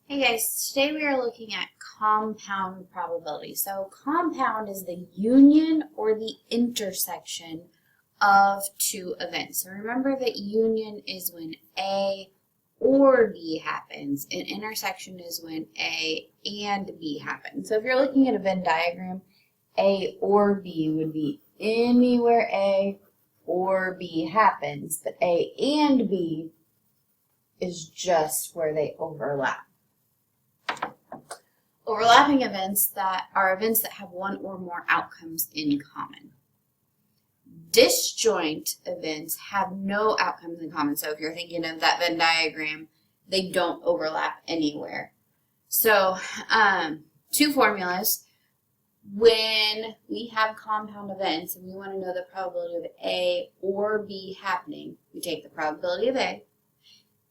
Hey guys, today we are looking at compound probability. So compound is the union or the intersection of two events. So remember that union is when A or B happens, and intersection is when A and B happen. So if you're looking at a Venn diagram, A or B would be anywhere A or B happens, but A and B is just where they overlap. Overlapping events that are events that have one or more outcomes in common. Disjoint events have no outcomes in common. So if you're thinking of that Venn diagram, they don't overlap anywhere. So two formulas. When we have compound events and we want to know the probability of A or B happening, we take the probability of A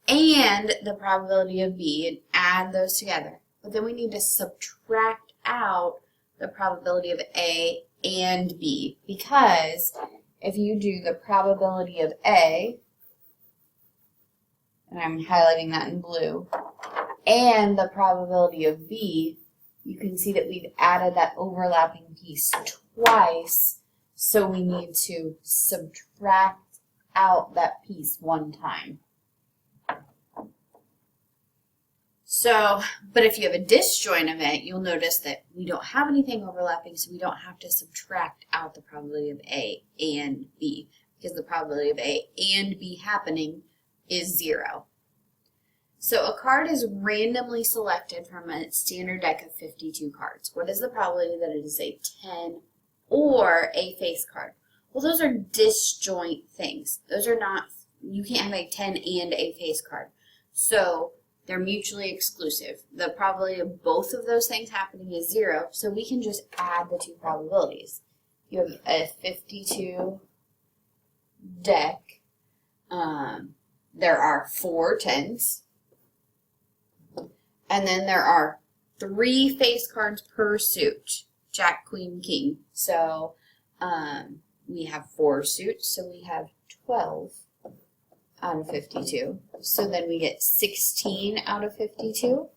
and the probability of B and add those together. But then we need to subtract out the probability of A and B, because if you do the probability of A, and I'm highlighting that in blue, and the probability of B, you can see that we've added that overlapping piece twice, so we need to subtract out that piece one time. So, but if you have a disjoint event, you'll notice that we don't have anything overlapping, so we don't have to subtract out the probability of A and B, because the probability of A and B happening is 0. So a card is randomly selected from a standard deck of 52 cards. What is the probability that it is a 10 or a face card? Well, those are disjoint things. Those are not, you can't have a 10 and a face card. So they're mutually exclusive. The probability of both of those things happening is 0, so we can just add the two probabilities. You have a 52 deck. There are 4 10s. And then there are 3 face cards per suit. Jack, Queen, King. So we have 4 suits, so we have 12 out of 52. So then we get 16 out of 52.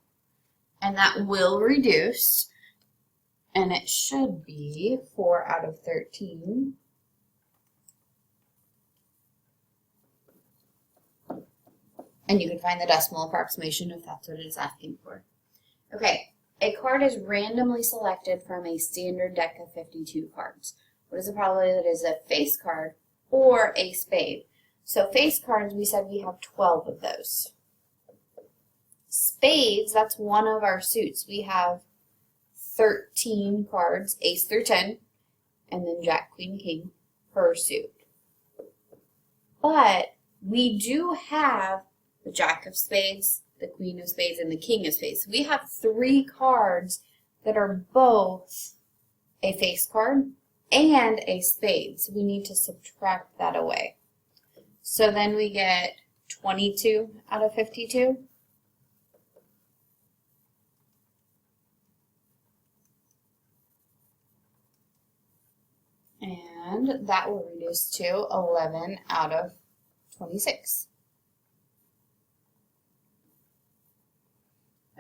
And that will reduce. And it should be 4 out of 13. And you can find the decimal approximation if that's what it is asking for. Okay, a card is randomly selected from a standard deck of 52 cards. What is the probability that it is a face card or a spade? So face cards, we said we have 12 of those. Spades, that's one of our suits. We have 13 cards, ace through 10, and then jack, queen, king per suit. But we do have the jack of spades, the queen of spades, and the king of spades. We have 3 cards that are both a face card and a spade. So we need to subtract that away. So then we get 22 out of 52. And that will reduce to 11 out of 26.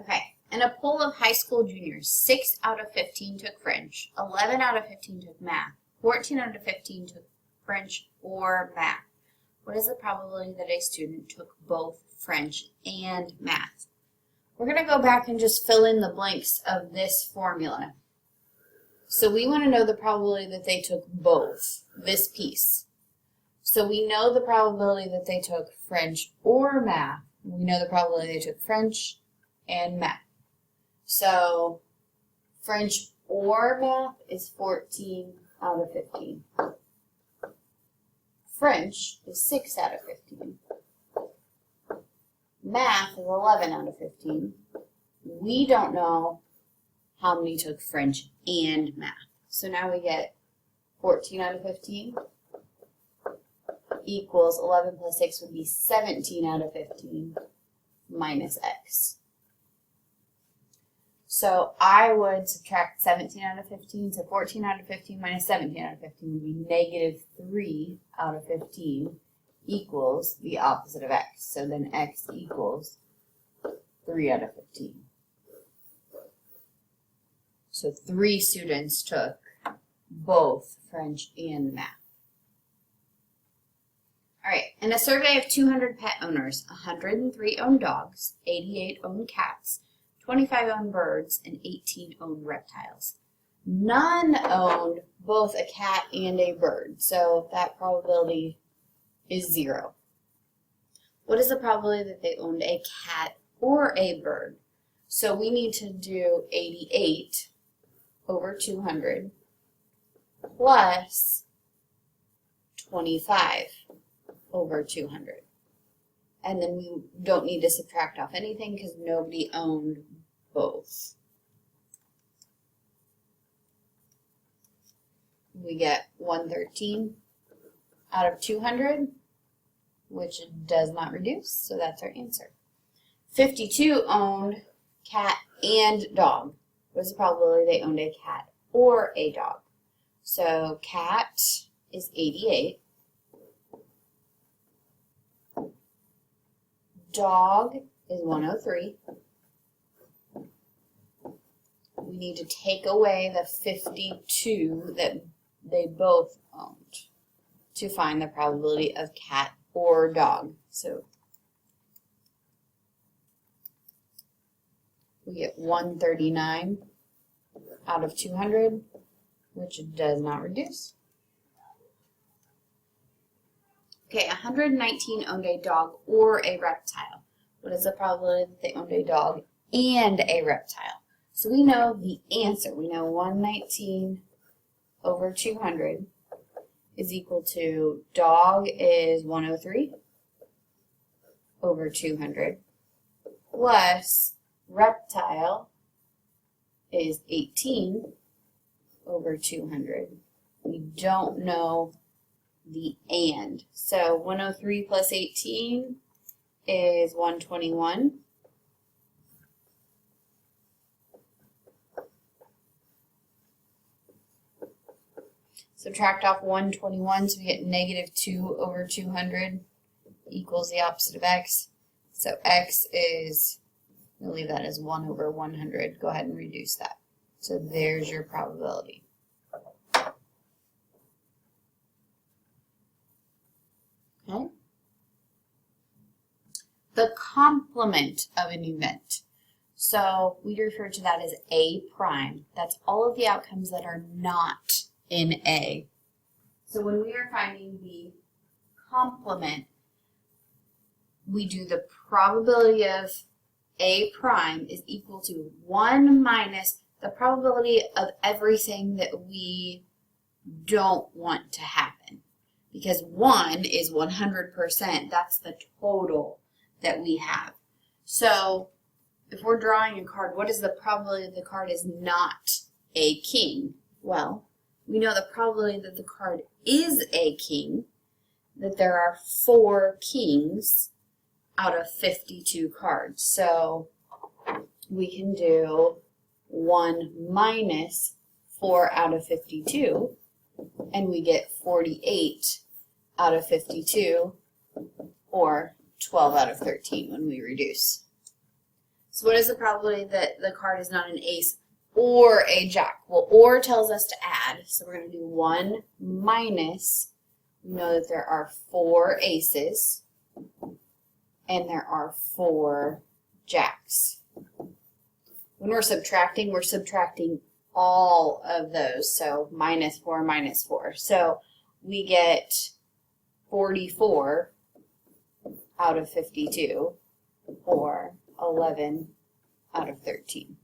Okay, in a poll of high school juniors, 6 out of 15 took French, 11 out of 15 took math, 14 out of 15 took French or math. What is the probability that a student took both French and math? We're going to go back and just fill in the blanks of this formula. So we want to know the probability that they took both, this piece. So we know the probability that they took French or math. We know the probability they took French and math. So French or math is 14 out of 15. French is 6 out of 15. Math is 11 out of 15. We don't know how many took French and math. So now we get 14 out of 15 equals 11 plus 6 would be 17 out of 15 minus x. So I would subtract 17 out of 15, so 14 out of 15 minus 17 out of 15 would be negative 3 out of 15 equals the opposite of x. So then x equals 3 out of 15. So 3 students took both French and math. All right, in a survey of 200 pet owners, 103 owned dogs, 88 owned cats, 25 owned birds, and 18 owned reptiles. None owned both a cat and a bird, so that probability is 0. What is the probability that they owned a cat or a bird? So we need to do 88 over 200 plus 25 over 200. And then we don't need to subtract off anything because nobody owned both. We get 113 out of 200, which does not reduce, so that's our answer. 52 owned cat and dog. What is the probability they owned a cat or a dog? So cat is 88. Dog is 103. We need to take away the 52 that they both owned to find the probability of cat or dog. So we get 139 out of 200, which does not reduce. Okay, 119 owned a dog or a reptile. What is the probability that they owned a dog and a reptile? So we know the answer. We know 119 over 200 is equal to dog is 103 over 200 plus reptile is 18 over 200. We don't know the and. So 103 plus 18 is 121. Subtract off 121, so we get negative 2 over 200 equals the opposite of x. So x is, we'll leave that as 1 over 100. Go ahead and reduce that. So there's your probability. Okay. The complement of an event. So we refer to that as A prime. That's all of the outcomes that are not in A. So when we are finding the complement, we do the probability of A prime is equal to 1 minus the probability of everything that we don't want to happen. Because 1 is 100%. That's the total that we have. So if we're drawing a card, what is the probability that the card is not a king? Well, we know the probability that the card is a king, that there are 4 kings out of 52 cards. So we can do 1 minus 4 out of 52, and we get 48 out of 52, or 12 out of 13 when we reduce. So what is the probability that the card is not an ace or a jack? Well, or tells us to add, so we're going to do 1 minus, we know that there are 4 aces, and there are 4 jacks. When we're subtracting all of those, so minus 4 minus 4. So we get 44 out of 52, or 11 out of 13.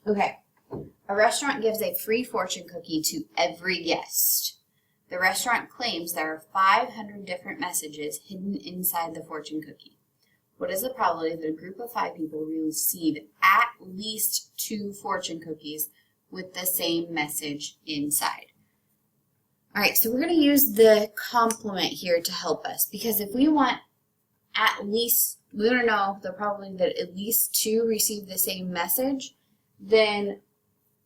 Okay, a restaurant gives a free fortune cookie to every guest. The restaurant claims there are 500 different messages hidden inside the fortune cookie. What is the probability that a group of 5 people will receive at least 2 fortune cookies with the same message inside? All right, so we're going to use the complement here to help us, because if we want at least, we want to know the probability that at least 2 receive the same message, then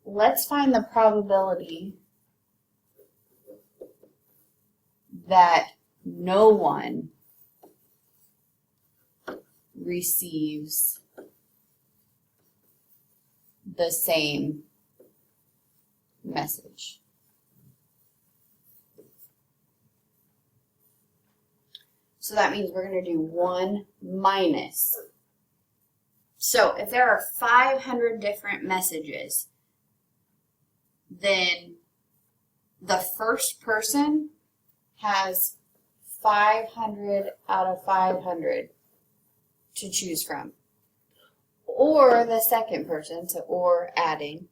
let's find the probability that no one receives the same message. So that means we're going to do 1 minus. So if there are 500 different messages, then the first person has 500 out of 500 to choose from. Or the second person, so or adding,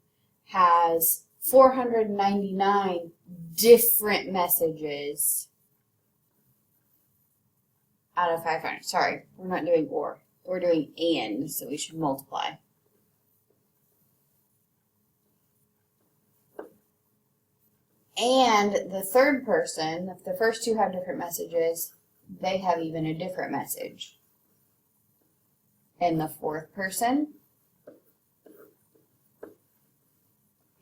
has 499 different messages out of 500. Sorry, we're not doing or. We're doing and, so we should multiply. And the third person, if the first two have different messages, they have even a different message. And the fourth person,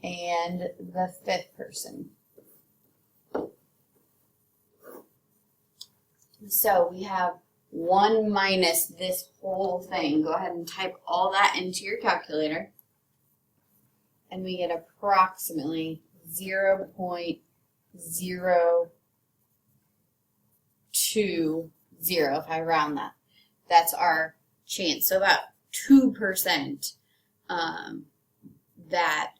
and the fifth person. So we have 1 minus this whole thing. Go ahead and type all that into your calculator. And we get approximately 0.020 if I round that. That's our chance. So about 2% that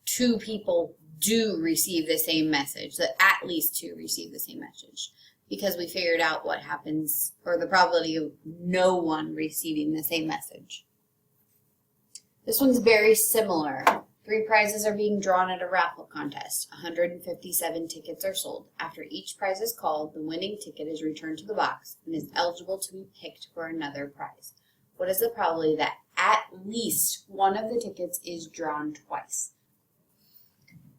2 people do receive the same message, that at least 2 receive the same message. Because we figured out what happens, or the probability of no one receiving the same message. This one's very similar. 3 prizes are being drawn at a raffle contest. 157 tickets are sold. After each prize is called, the winning ticket is returned to the box and is eligible to be picked for another prize. What is the probability that at least one of the tickets is drawn twice?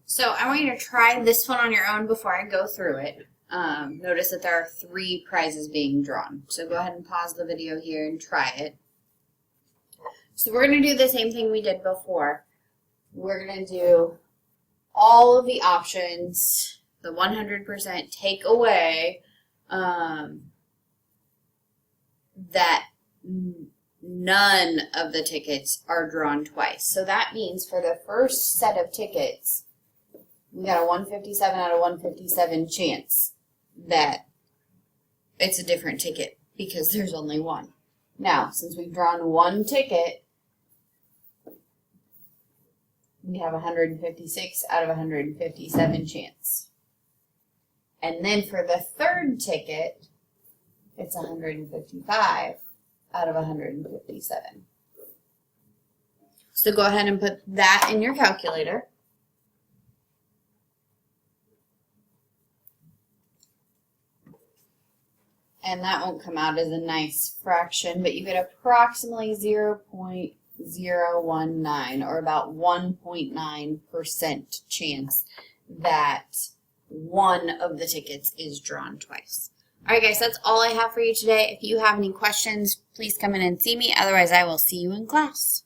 So I want you to try this one on your own before I go through it. Notice that there are 3 prizes being drawn. So go ahead and pause the video here and try it. So we're going to do the same thing we did before. We're going to do all of the options, the 100% take away that none of the tickets are drawn twice. So that means for the first set of tickets, we got a 157 out of 157 chance that it's a different ticket because there's only one. Now, since we've drawn 1 ticket, we have 156 out of 157 chance. And then for the third ticket, it's 155 out of 157. So go ahead and put that in your calculator. And that won't come out as a nice fraction, but you get approximately 0.019, or about 1.9% chance that one of the tickets is drawn twice. All right, guys, that's all I have for you today. If you have any questions, please come in and see me. Otherwise, I will see you in class.